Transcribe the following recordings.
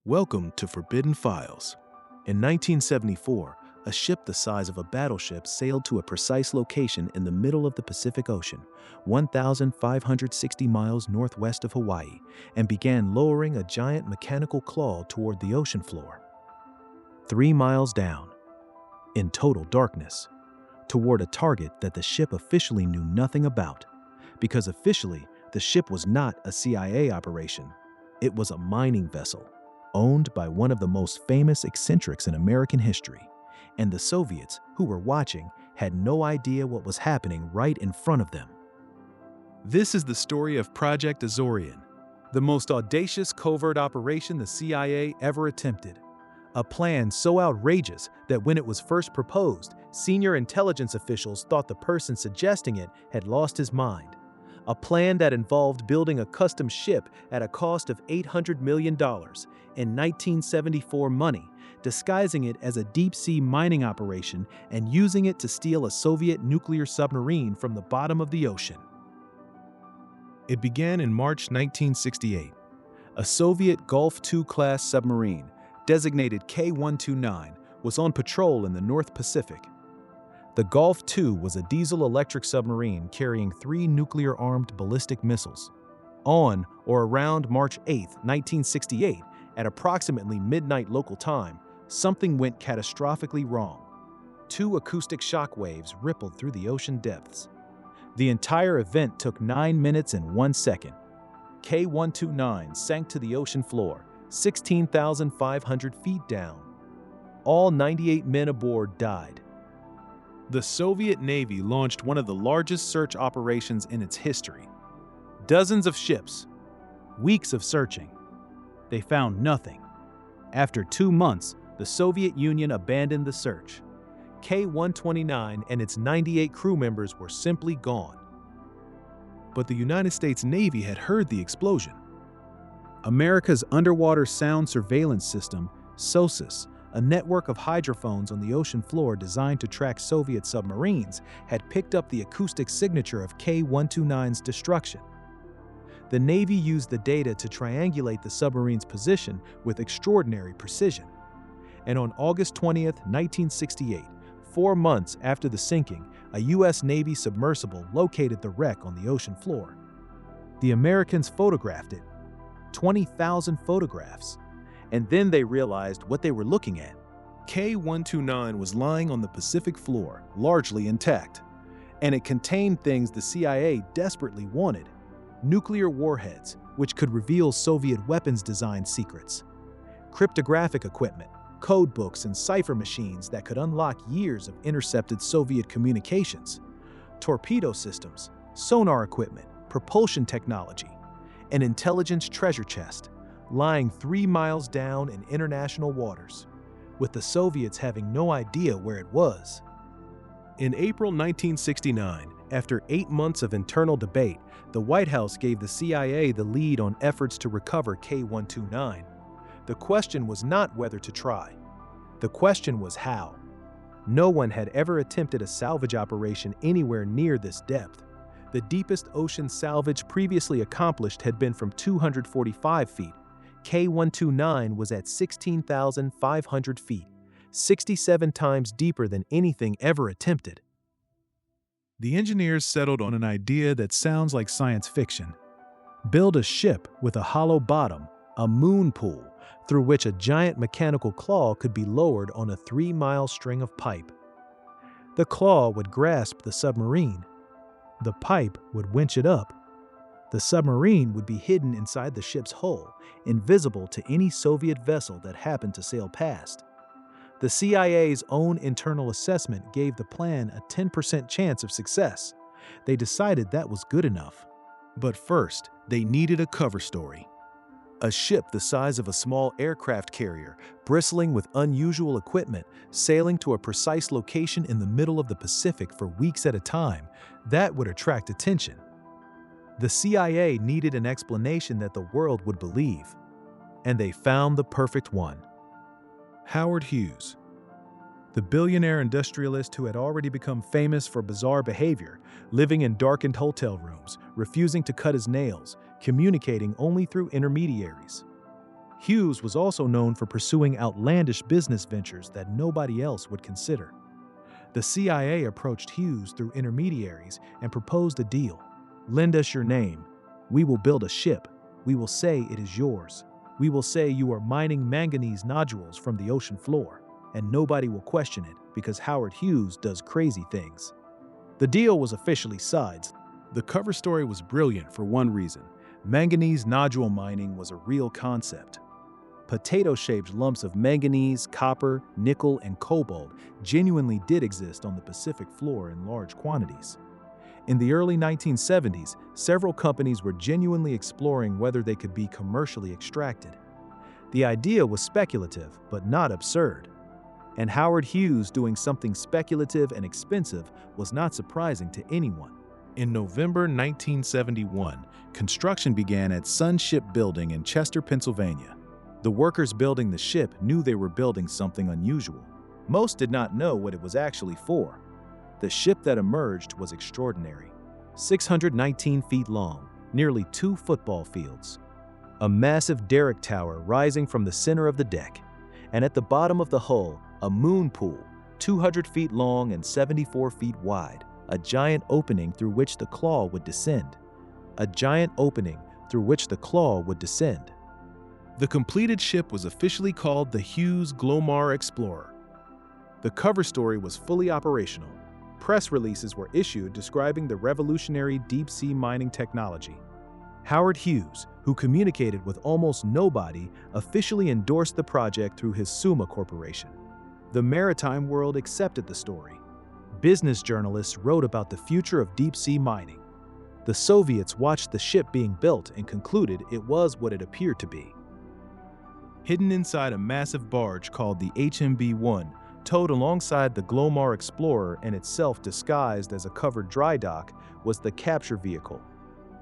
Welcome to Forbidden Files. In 1974, a ship the size of a battleship sailed to a precise location in the middle of the Pacific Ocean, 1,560 miles northwest of Hawaii, and began lowering a giant mechanical claw toward the ocean floor. 3 miles down, in total darkness, toward a target that the ship officially knew nothing about, because officially the ship was not a CIA operation. It was a mining vessel, owned by one of the most famous eccentrics in American history, and the Soviets, who were watching, had no idea what was happening right in front of them. This is the story of Project Azorian, the most audacious covert operation the CIA ever attempted. A plan so outrageous that when it was first proposed, senior intelligence officials thought the person suggesting it had lost his mind. A plan that involved building a custom ship at a cost of $800 million in 1974 money, disguising it as a deep-sea mining operation and using it to steal a Soviet nuclear submarine from the bottom of the ocean. It began in March 1968. A Soviet Gulf II-class submarine, designated K-129, was on patrol in the North Pacific. The Gulf II was a diesel-electric submarine carrying 3 nuclear-armed ballistic missiles. On or around March 8, 1968, at approximately midnight local time, something went catastrophically wrong. 2 acoustic shock waves rippled through the ocean depths. The entire event took 9 minutes and 1 second. K-129 sank to the ocean floor, 16,500 feet down. All 98 men aboard died. The Soviet Navy launched one of the largest search operations in its history. Dozens of ships, weeks of searching. They found nothing. After 2 months, the Soviet Union abandoned the search. K-129 and its 98 crew members were simply gone. But the United States Navy had heard the explosion. America's underwater sound surveillance system, SOSUS, a network of hydrophones on the ocean floor designed to track Soviet submarines, had picked up the acoustic signature of K-129's destruction. The Navy used the data to triangulate the submarine's position with extraordinary precision. And on August 20, 1968, 4 months after the sinking, a U.S. Navy submersible located the wreck on the ocean floor. The Americans photographed it, 20,000 photographs. And then they realized what they were looking at. K-129 was lying on the Pacific floor, largely intact. And it contained things the CIA desperately wanted: nuclear warheads, which could reveal Soviet weapons design secrets; cryptographic equipment, code books and cipher machines that could unlock years of intercepted Soviet communications; torpedo systems, sonar equipment, propulsion technology; an intelligence treasure chest, lying 3 miles down in international waters, with the Soviets having no idea where it was. In April 1969, after 8 months of internal debate, the White House gave the CIA the lead on efforts to recover K-129. The question was not whether to try. The question was how. No one had ever attempted a salvage operation anywhere near this depth. The deepest ocean salvage previously accomplished had been from 245 feet. K-129 was at 16,500 feet, 67 times deeper than anything ever attempted. The engineers settled on an idea that sounds like science fiction. Build a ship with a hollow bottom, a moon pool, through which a giant mechanical claw could be lowered on a 3-mile string of pipe. The claw would grasp the submarine. The pipe would winch it up. The submarine would be hidden inside the ship's hull, invisible to any Soviet vessel that happened to sail past. The CIA's own internal assessment gave the plan a 10% chance of success. They decided that was good enough. But first, they needed a cover story. A ship the size of a small aircraft carrier, bristling with unusual equipment, sailing to a precise location in the middle of the Pacific for weeks at a time, that would attract attention. The CIA needed an explanation that the world would believe. And they found the perfect one. Howard Hughes, the billionaire industrialist who had already become famous for bizarre behavior, living in darkened hotel rooms, refusing to cut his nails, communicating only through intermediaries. Hughes was also known for pursuing outlandish business ventures that nobody else would consider. The CIA approached Hughes through intermediaries and proposed a deal. "Lend us your name. We will build a ship. We will say it is yours. We will say you are mining manganese nodules from the ocean floor, and nobody will question it because Howard Hughes does crazy things." The deal was officially signed. The cover story was brilliant for one reason. Manganese nodule mining was a real concept. Potato-shaped lumps of manganese, copper, nickel, and cobalt genuinely did exist on the Pacific floor in large quantities. In the early 1970s, several companies were genuinely exploring whether they could be commercially extracted. The idea was speculative, but not absurd. And Howard Hughes doing something speculative and expensive was not surprising to anyone. In November 1971, construction began at Sun Shipbuilding in Chester, Pennsylvania. The workers building the ship knew they were building something unusual. Most did not know what it was actually for. The ship that emerged was extraordinary. 619 feet long, nearly 2 football fields. A massive derrick tower rising from the center of the deck. And at the bottom of the hull, a moon pool, 200 feet long and 74 feet wide. A giant opening through which the claw would descend. A giant opening through which the claw would descend. The completed ship was officially called the Hughes Glomar Explorer. The cover story was fully operational. Press releases were issued describing the revolutionary deep-sea mining technology. Howard Hughes, who communicated with almost nobody, officially endorsed the project through his Summa Corporation. The maritime world accepted the story. Business journalists wrote about the future of deep-sea mining. The Soviets watched the ship being built and concluded it was what it appeared to be. Hidden inside a massive barge called the HMB-1, towed alongside the Glomar Explorer and itself disguised as a covered dry dock, was the capture vehicle.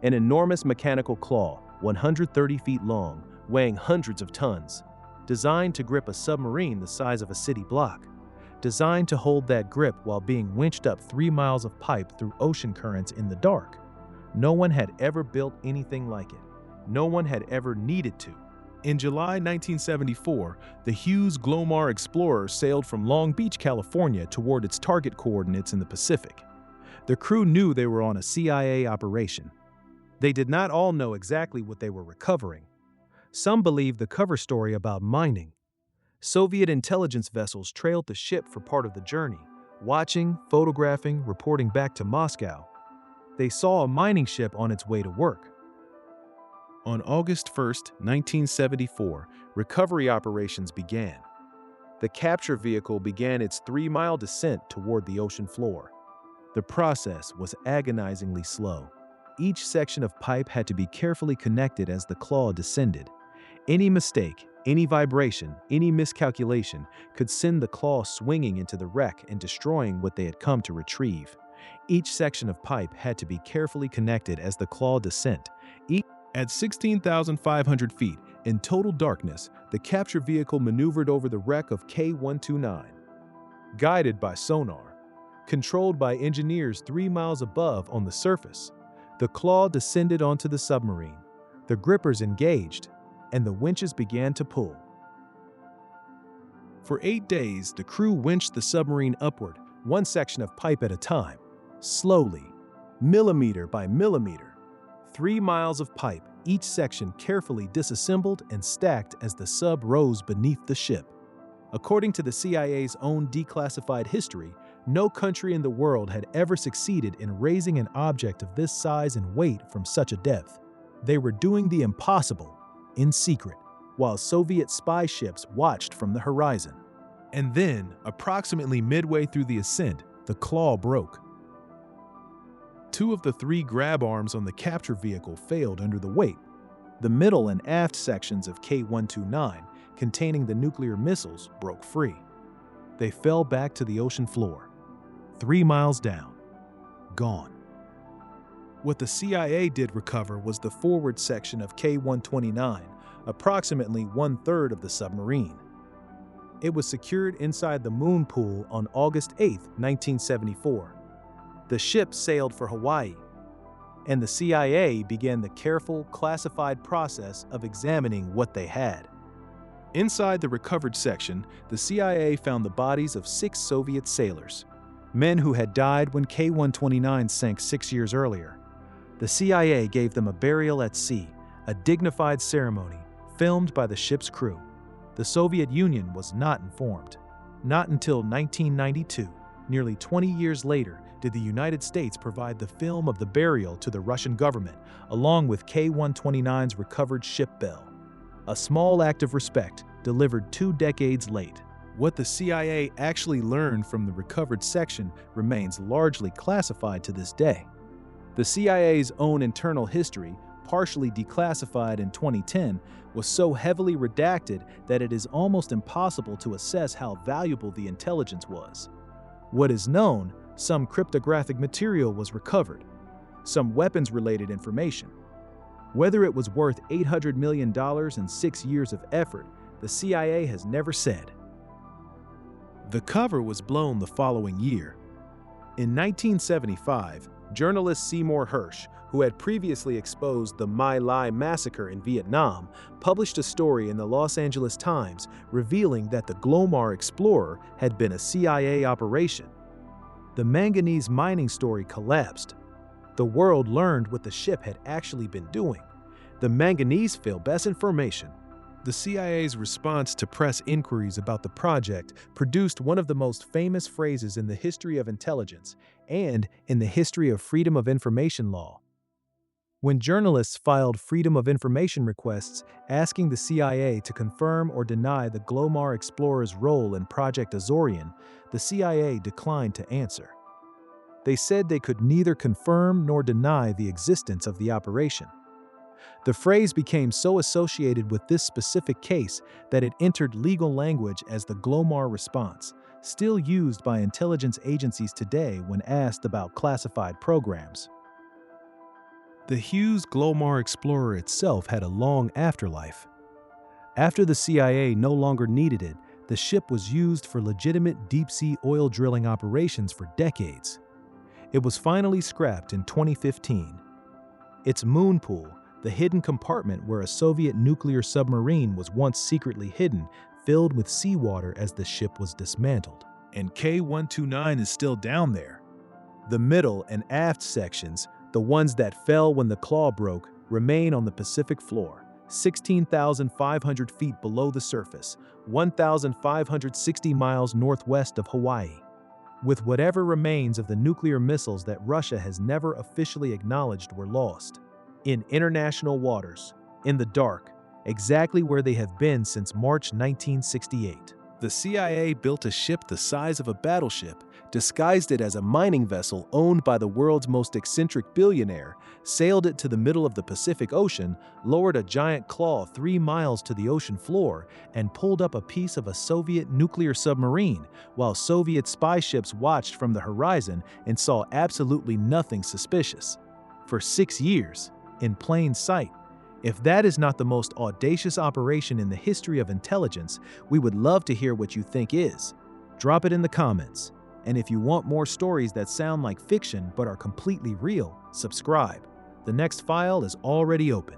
An enormous mechanical claw, 130 feet long, weighing hundreds of tons, designed to grip a submarine the size of a city block, designed to hold that grip while being winched up 3 miles of pipe through ocean currents in the dark. No one had ever built anything like it. No one had ever needed to. In July 1974, the Hughes Glomar Explorer sailed from Long Beach, California toward its target coordinates in the Pacific. The crew knew they were on a CIA operation. They did not all know exactly what they were recovering. Some believed the cover story about mining. Soviet intelligence vessels trailed the ship for part of the journey, watching, photographing, reporting back to Moscow. They saw a mining ship on its way to work. On August 1, 1974, recovery operations began. The capture vehicle began its 3-mile descent toward the ocean floor. The process was agonizingly slow. Each section of pipe had to be carefully connected as the claw descended. Any mistake, any vibration, any miscalculation could send the claw swinging into the wreck and destroying what they had come to retrieve. Each section of pipe had to be carefully connected as the claw descent. At 16,500 feet, in total darkness, the capture vehicle maneuvered over the wreck of K-129. Guided by sonar, controlled by engineers 3 miles above on the surface, the claw descended onto the submarine. The grippers engaged, and the winches began to pull. For 8 days, the crew winched the submarine upward, one section of pipe at a time, slowly, millimeter by millimeter. 3 miles of pipe, each section carefully disassembled and stacked as the sub rose beneath the ship. According to the CIA's own declassified history, no country in the world had ever succeeded in raising an object of this size and weight from such a depth. They were doing the impossible, in secret, while Soviet spy ships watched from the horizon. And then, approximately midway through the ascent, the claw broke. 2 of the 3 grab arms on the capture vehicle failed under the weight. The middle and aft sections of K-129, containing the nuclear missiles, broke free. They fell back to the ocean floor, 3 miles down, gone. What the CIA did recover was the forward section of K-129, approximately 1/3 of the submarine. It was secured inside the moon pool on August 8, 1974. The ship sailed for Hawaii, and the CIA began the careful, classified process of examining what they had. Inside the recovered section, the CIA found the bodies of 6 Soviet sailors, men who had died when K-129 sank 6 years earlier. The CIA gave them a burial at sea, a dignified ceremony filmed by the ship's crew. The Soviet Union was not informed. Not until 1992, nearly 20 years later, did the United States provide the film of the burial to the Russian government, along with K-129's recovered ship bell. A small act of respect delivered 2 decades late. What the CIA actually learned from the recovered section remains largely classified to this day. The CIA's own internal history, partially declassified in 2010, was so heavily redacted that it is almost impossible to assess how valuable the intelligence was. What is known, some cryptographic material was recovered, some weapons-related information. Whether it was worth $800 million and 6 years of effort, the CIA has never said. The cover was blown the following year. In 1975, journalist Seymour Hersh, who had previously exposed the My Lai massacre in Vietnam, published a story in the Los Angeles Times revealing that the Glomar Explorer had been a CIA operation. The manganese mining story collapsed. The world learned what the ship had actually been doing. The manganese filled best information. The CIA's response to press inquiries about the project produced one of the most famous phrases in the history of intelligence and in the history of freedom of information law. When journalists filed freedom of information requests asking the CIA to confirm or deny the Glomar Explorer's role in Project Azorian, the CIA declined to answer. They said they could neither confirm nor deny the existence of the operation. The phrase became so associated with this specific case that it entered legal language as the Glomar response, still used by intelligence agencies today when asked about classified programs. The Hughes Glomar Explorer itself had a long afterlife. After the CIA no longer needed it, the ship was used for legitimate deep-sea oil drilling operations for decades. It was finally scrapped in 2015. Its moon pool, the hidden compartment where a Soviet nuclear submarine was once secretly hidden, filled with seawater as the ship was dismantled. And K-129 is still down there. The middle and aft sections, the ones that fell when the claw broke, remain on the Pacific floor, 16,500 feet below the surface, 1,560 miles northwest of Hawaii. With whatever remains of the nuclear missiles that Russia has never officially acknowledged were lost. In international waters, in the dark, exactly where they have been since March 1968. The CIA built a ship the size of a battleship, disguised it as a mining vessel owned by the world's most eccentric billionaire, sailed it to the middle of the Pacific Ocean, lowered a giant claw 3 miles to the ocean floor, and pulled up a piece of a Soviet nuclear submarine, while Soviet spy ships watched from the horizon and saw absolutely nothing suspicious. For 6 years, in plain sight. If that is not the most audacious operation in the history of intelligence, we would love to hear what you think is. Drop it in the comments. And if you want more stories that sound like fiction but are completely real, subscribe. The next file is already open.